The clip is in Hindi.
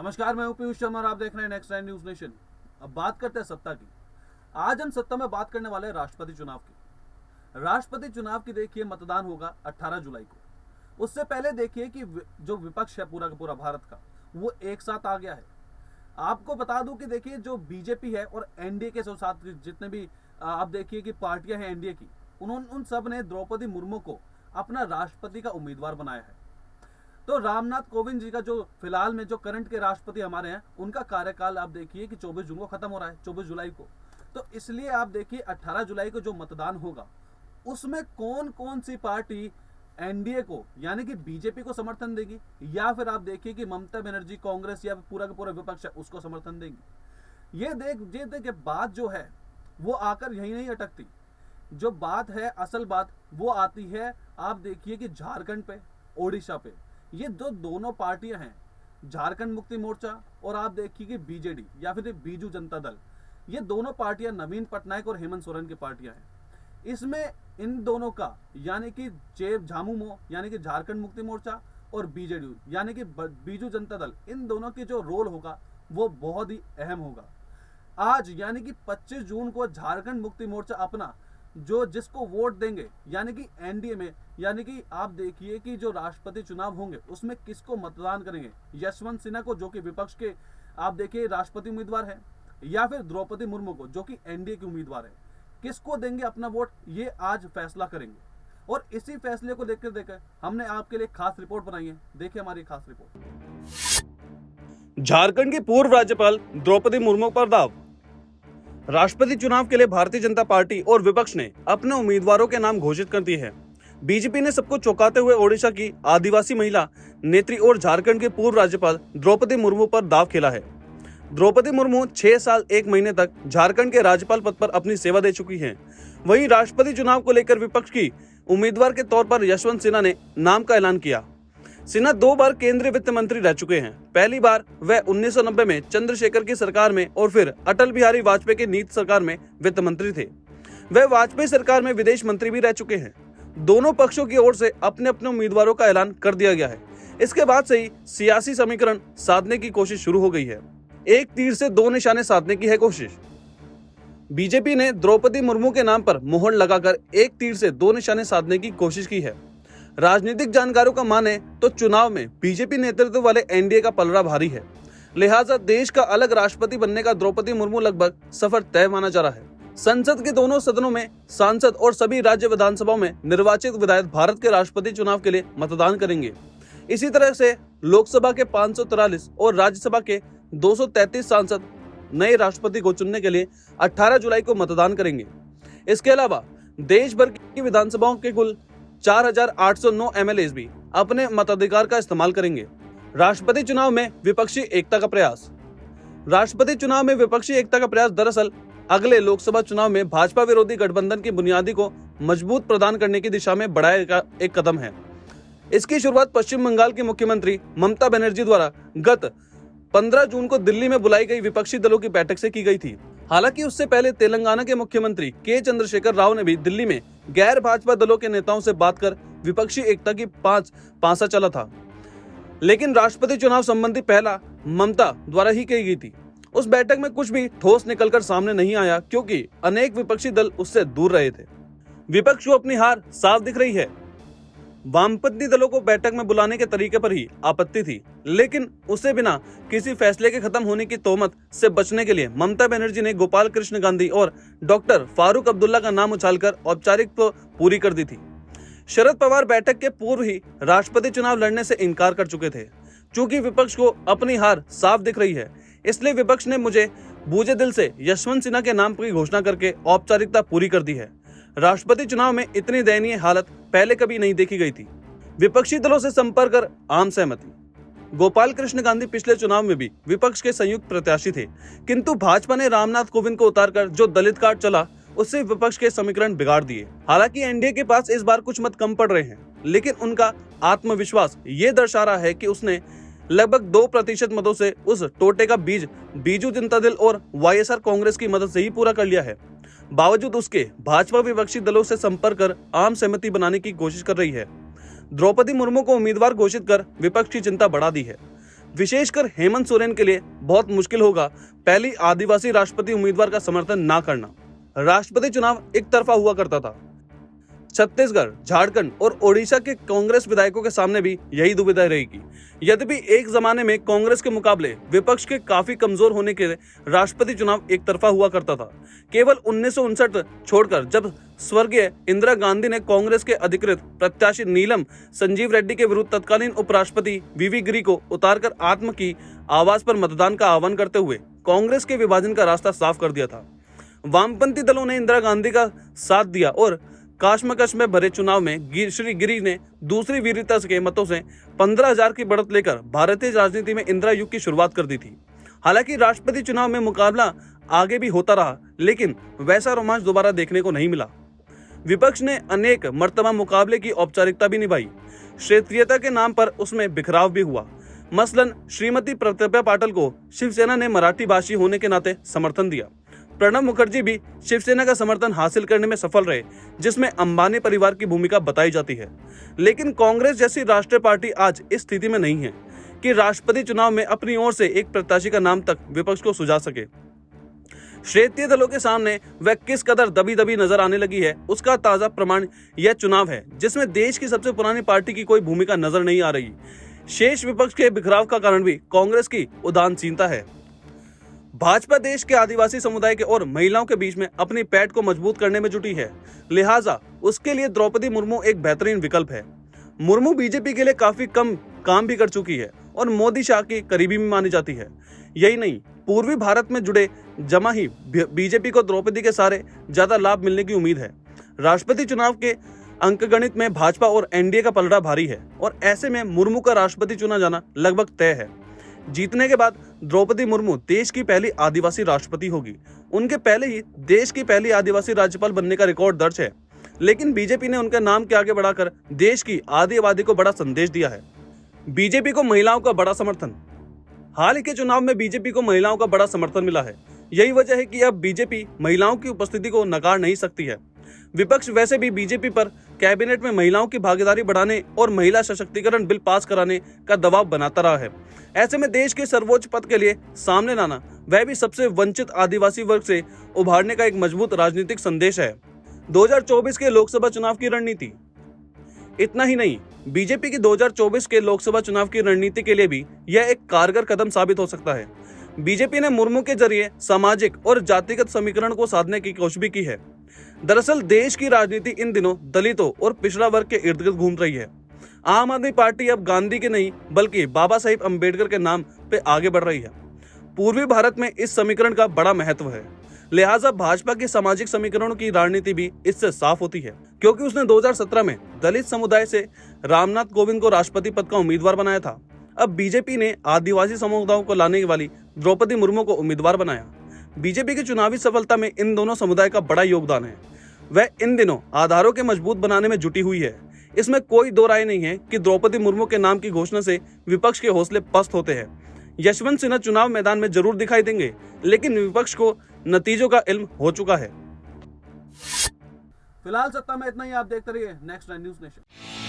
नमस्कार, मैं हूं पीयूष शर्मा और आप देख रहे हैं नेक्स्ट 9 न्यूज नेशन। अब बात करते हैं सत्ता की। आज हम सत्ता में बात करने वाले हैं राष्ट्रपति चुनाव की। राष्ट्रपति चुनाव की देखिए मतदान होगा 18 जुलाई को। उससे पहले देखिए कि जो विपक्ष है पूरा का पूरा भारत का, वो एक साथ आ गया है। आपको बता दूं कि देखिए जो बीजेपी है और एनडीए के साथ जितने भी आप देखिए कि पार्टियां हैं एनडीए की, उन्होंने उन सब ने द्रौपदी मुर्मू को अपना राष्ट्रपति का उम्मीदवार बनाया है। तो रामनाथ कोविंद जी का जो फिलहाल में जो करंट के राष्ट्रपति हमारे हैं, उनका कार्यकाल आप देखिए कि 24 जून को खत्म हो रहा है, 24 जुलाई को। तो इसलिए आप देखिए 18 जुलाई को जो मतदान होगा, उसमें कौन कौन सी पार्टी एनडीए को यानी कि बीजेपी को समर्थन देगी, या फिर आप देखिए कि ममता बनर्जी कांग्रेस या पूरा का पूरा विपक्ष है उसको समर्थन देगी। ये देख बात जो है वो आकर यही नहीं अटकती। जो बात है, असल बात वो आती है आप देखिए कि झारखंड पे, ओडिशा पे। ये जो दोनों पार्टियां हैं, झारखंड मुक्ति मोर्चा और आप देखिए कि बीजेडी या फिर बीजू जनता दल, ये दोनों पार्टियां नवीन पटनायक और हेमंत सोरेन की पार्टियां हैं। इसमें इन दोनों का यानी कि झामुमो यानी कि झारखंड मुक्ति मोर्चा और बीजेडी यानी कि बीजू जनता दल, इन दोनों की जो रोल होगा वो बहुत ही अहम होगा। आज यानी कि 25 जून को झारखंड मुक्ति मोर्चा अपना जो जिसको वोट देंगे यानी कि एनडीए में, यानी कि आप देखिए कि जो राष्ट्रपति चुनाव होंगे उसमें किसको मतदान करेंगे, यशवंत सिन्हा को जो कि विपक्ष के आप देखिए राष्ट्रपति उम्मीदवार है, या फिर द्रौपदी मुर्मू को जो कि एनडीए के उम्मीदवार है, किसको देंगे अपना वोट, ये आज फैसला करेंगे। और इसी फैसले को देखकर हमने आपके लिए खास रिपोर्ट बनाई है। देखिए हमारी खास रिपोर्ट। झारखंड की पूर्व राज्यपाल द्रौपदी मुर्मू पर दाव। राष्ट्रपति चुनाव के लिए भारतीय जनता पार्टी और विपक्ष ने अपने उम्मीदवारों के नाम घोषित कर दिए हैं। बीजेपी ने सबको चौंकाते हुए ओडिशा की आदिवासी महिला नेत्री और झारखंड के पूर्व राज्यपाल द्रौपदी मुर्मू पर दाव खेला है। द्रौपदी मुर्मू 6 साल 1 महीने तक झारखंड के राज्यपाल पद पर अपनी सेवा दे चुकी हैं। वहीं राष्ट्रपति चुनाव को लेकर विपक्ष की उम्मीदवार के तौर पर यशवंत सिन्हा ने नाम का ऐलान किया। सिन्हा 2 बार केंद्रीय वित्त मंत्री रह चुके हैं। पहली बार वह 1990 में चंद्रशेखर की सरकार में और फिर अटल बिहारी वाजपेयी की नीति सरकार में वित्त मंत्री थे। वह वाजपेयी सरकार में विदेश मंत्री भी रह चुके हैं। दोनों पक्षों की ओर से अपने अपने उम्मीदवारों का ऐलान कर दिया गया है। इसके बाद से ही सियासी समीकरण साधने की कोशिश शुरू हो गई है। एक तीर से 2 निशाने साधने की है कोशिश। बीजेपी ने द्रौपदी मुर्मू के नाम पर मोहर लगाकर एक तीर से 2 निशाने साधने की कोशिश की है। राजनीतिक जानकारों का माने तो चुनाव में बीजेपी नेतृत्व वाले एनडीए का पलड़ा भारी है। लिहाजा देश का अलग राष्ट्रपति बनने का द्रौपदी मुर्मू लगभग सफर तय माना जा रहा है। संसद के दोनों सदनों में सांसद और सभी राज्य विधानसभाओं में निर्वाचित विधायक भारत के राष्ट्रपति चुनाव के लिए मतदान करेंगे। इसी तरह से लोकसभा के 543 और राज्यसभा के 233 सांसद नए राष्ट्रपति को चुनने के लिए 18 जुलाई को मतदान करेंगे। इसके अलावा देश भर की विधानसभाओं के कुल 4809 एमएलए भी अपने मताधिकार का इस्तेमाल करेंगे। राष्ट्रपति चुनाव में विपक्षी एकता का प्रयास। राष्ट्रपति चुनाव में विपक्षी एकता का प्रयास दरअसल अगले लोकसभा चुनाव में भाजपा विरोधी गठबंधन की बुनियादी को मजबूत प्रदान करने की दिशा में बढ़ाए का एक कदम है। इसकी शुरुआत पश्चिम बंगाल की मुख्यमंत्री ममता बनर्जी द्वारा गत 15 जून को दिल्ली में बुलाई गई विपक्षी दलों की बैठक से की गई थी। हालांकि उससे पहले तेलंगाना के मुख्यमंत्री के चंद्रशेखर राव ने भी दिल्ली में गैर भाजपा दलों के नेताओं से बात कर विपक्षी एकता की पांसा चला था। लेकिन राष्ट्रपति चुनाव संबंधी पहला ममता द्वारा ही की गई थी। उस बैठक में कुछ भी ठोस निकलकर सामने नहीं आया, क्योंकि अनेक विपक्षी दल उससे दूर रहे थे। विपक्ष को अपनी हार साफ दिख रही है। वामपंथी दलों को बैठक में बुलाने के तरीके पर ही आपत्ति थी, लेकिन उससे बिना किसी फैसले के खत्म होने की तोहमत से बचने के लिए ममता बनर्जी ने गोपाल कृष्ण गांधी और डॉक्टर फारूक अब्दुल्ला का नाम उछालकर औपचारिकता पूरी कर दी थी। शरद पवार बैठक के पूर्व ही राष्ट्रपति चुनाव लड़ने से इनकार कर चुके थे। चूंकि विपक्ष को अपनी हार साफ दिख रही है, इसलिए विपक्ष ने मुझे बूझे दिल से यशवंत सिन्हा के नाम की घोषणा करके औपचारिकता पूरी कर दी है। राष्ट्रपति चुनाव में इतनी दयनीय हालत पहले कभी नहीं देखी गई थी। विपक्षी दलों से संपर्क कर आम सहमति। गोपाल कृष्ण गांधी पिछले चुनाव में भी विपक्ष के संयुक्त प्रत्याशी थे, किंतु भाजपा ने रामनाथ कोविंद को उतारकर जो दलित कार्ड चला उससे विपक्ष के समीकरण बिगाड़ दिए। हालांकि एनडीए के पास इस बार कुछ मत कम पड़ रहे हैं, लेकिन उनका आत्मविश्वास ये दर्शा रहा है कि उसने लगभग 2% मतों से उस टोटे का बीज बीजू जनता दल और वाईएसआर कांग्रेस की मदद से ही पूरा कर लिया है। बावजूद उसके भाजपा विपक्षी दलों से संपर्क कर आम सहमति बनाने की कोशिश कर रही है। द्रौपदी मुर्मू को उम्मीदवार घोषित कर विपक्ष की चिंता बढ़ा दी है। विशेषकर हेमंत सोरेन के लिए बहुत मुश्किल होगा पहली आदिवासी राष्ट्रपति उम्मीदवार का समर्थन ना करना। राष्ट्रपति चुनाव एक तरफा हुआ करता था। छत्तीसगढ़, झारखंड और ओडिशा के कांग्रेस विधायकों के सामने भी यही दुविधा रहेगी। यद्यपि एक जमाने में कांग्रेस के मुकाबले विपक्ष के काफी कमजोर होने के राष्ट्रपति चुनाव एक तरफा हुआ करता था। केवल 1959 छोड़कर जब स्वर्गीय इंदिरा गांधी ने कांग्रेस के अधिकृत प्रत्याशी नीलम संजीव रेड्डी के विरुद्ध तत्कालीन उपराष्ट्रपति वीवी गिरी को उतारकर आत्म की आवाज पर मतदान का आह्वान करते हुए कांग्रेस के विभाजन का रास्ता साफ कर दिया था। वामपंथी दलों ने इंदिरा गांधी का साथ दिया और काशमकश में भरे चुनाव में श्री गिरी ने दूसरी वीरता के मतों से 15,000 की बढ़त लेकर भारतीय राजनीति में इंदिरा युग की शुरुआत कर दी थी। हालांकि राष्ट्रपति चुनाव में मुकाबला आगे भी होता रहा, लेकिन वैसा रोमांच दोबारा देखने को नहीं मिला। विपक्ष ने अनेक मर्तबा मुकाबले की औपचारिकता भी निभाई। क्षेत्रीयता के नाम पर उसमें बिखराव भी हुआ। मसलन श्रीमती प्रतिभा पाटिल को शिवसेना ने मराठी भाषी होने के नाते समर्थन दिया। प्रणब मुखर्जी भी शिवसेना का समर्थन हासिल करने में सफल रहे, जिसमें अंबानी परिवार की भूमिका बताई जाती है। लेकिन कांग्रेस जैसी राष्ट्रीय पार्टी आज इस स्थिति में नहीं है कि राष्ट्रपति चुनाव में अपनी ओर से एक प्रत्याशी का नाम तक विपक्ष को सुझा सके। क्षेत्रीय दलों के सामने वह किस कदर दबी दबी नजर आने लगी है, उसका ताजा प्रमाण यह चुनाव है, जिसमें देश की सबसे पुरानी पार्टी की कोई भूमिका नजर नहीं आ रही। शेष विपक्ष के बिखराव का कारण भी कांग्रेस की उदासीनता है। भाजपा देश के आदिवासी समुदाय के और महिलाओं के बीच में अपनी पैठ को मजबूत करने में जुटी है, लिहाजा उसके लिए द्रौपदी मुर्मू एक बेहतरीन विकल्प है। मुर्मू बीजेपी के लिए काफी कम काम भी कर चुकी है और मोदी शाह की करीबी भी मानी जाती है। यही नहीं, पूर्वी भारत में जुड़े जमा ही बीजेपी को द्रौपदी के सारे ज्यादा लाभ मिलने की उम्मीद है। राष्ट्रपति चुनाव के अंकगणित में भाजपा और एनडीए का पलड़ा भारी है और ऐसे में मुर्मू का राष्ट्रपति चुना जाना लगभग तय है। जीतने के बाद द्रौपदी मुर्मू देश की पहली आदिवासी राष्ट्रपति होगी। उनके पहले ही देश की पहली आदिवासी राज्यपाल बनने का रिकॉर्ड दर्ज है, लेकिन बीजेपी ने उनके नाम के आगे बढ़ाकर देश की आधी आबादी को बड़ा संदेश दिया है। बीजेपी को महिलाओं का बड़ा समर्थन। हाल ही के चुनाव में बीजेपी को महिलाओं का बड़ा समर्थन मिला है। यही वजह है कि अब बीजेपी महिलाओं की उपस्थिति को नकार नहीं सकती है। विपक्ष वैसे भी बीजेपी पर कैबिनेट में महिलाओं की भागीदारी बढ़ाने और महिला सशक्तिकरण बिल पास कराने का दबाव बनाता रहा है। ऐसे में देश के सर्वोच्च पद के लिए सामने लाना, वह भी सबसे वंचित आदिवासी वर्ग से उभारने का एक मजबूत राजनीतिक संदेश है। 2024 के लोकसभा चुनाव की रणनीति। इतना ही नहीं, बीजेपी की 2024 के लोकसभा चुनाव की रणनीति के लिए भी यह एक कारगर कदम साबित हो सकता है। बीजेपी ने मुर्मू के जरिए सामाजिक और जातिगत समीकरण को साधने की कोशिश भी की है। दरअसल देश की राजनीति इन दिनों दलितों और पिछड़ा वर्ग के इर्द गिर्द घूम रही है। आम आदमी पार्टी अब गांधी के नहीं बल्कि बाबा साहिब अम्बेडकर के नाम पे आगे बढ़ रही है। पूर्वी भारत में इस समीकरण का बड़ा महत्व है, लिहाजा भाजपा की सामाजिक समीकरणों की रणनीति भी इससे साफ होती है, क्योंकि उसने 2017 में दलित समुदाय से रामनाथ कोविंद को राष्ट्रपति पद का उम्मीदवार बनाया था। अब बीजेपी ने आदिवासी समुदायों को लाने वाली द्रौपदी मुर्मू को उम्मीदवार बनाया। बीजेपी की चुनावी सफलता में इन दोनों समुदाय का बड़ा योगदान है। वह इन दिनों आधारों के मजबूत बनाने में जुटी हुई है। इसमें कोई दो राय नहीं है कि द्रौपदी मुर्मू के नाम की घोषणा से विपक्ष के हौसले पस्त होते हैं। यशवंत सिन्हा चुनाव मैदान में जरूर दिखाई देंगे, लेकिन विपक्ष को नतीजों का इल्म हो चुका है। फिलहाल सत्ता में इतना ही। आप देखते रहिए नेक्स्ट 9 न्यूज़ नेशन।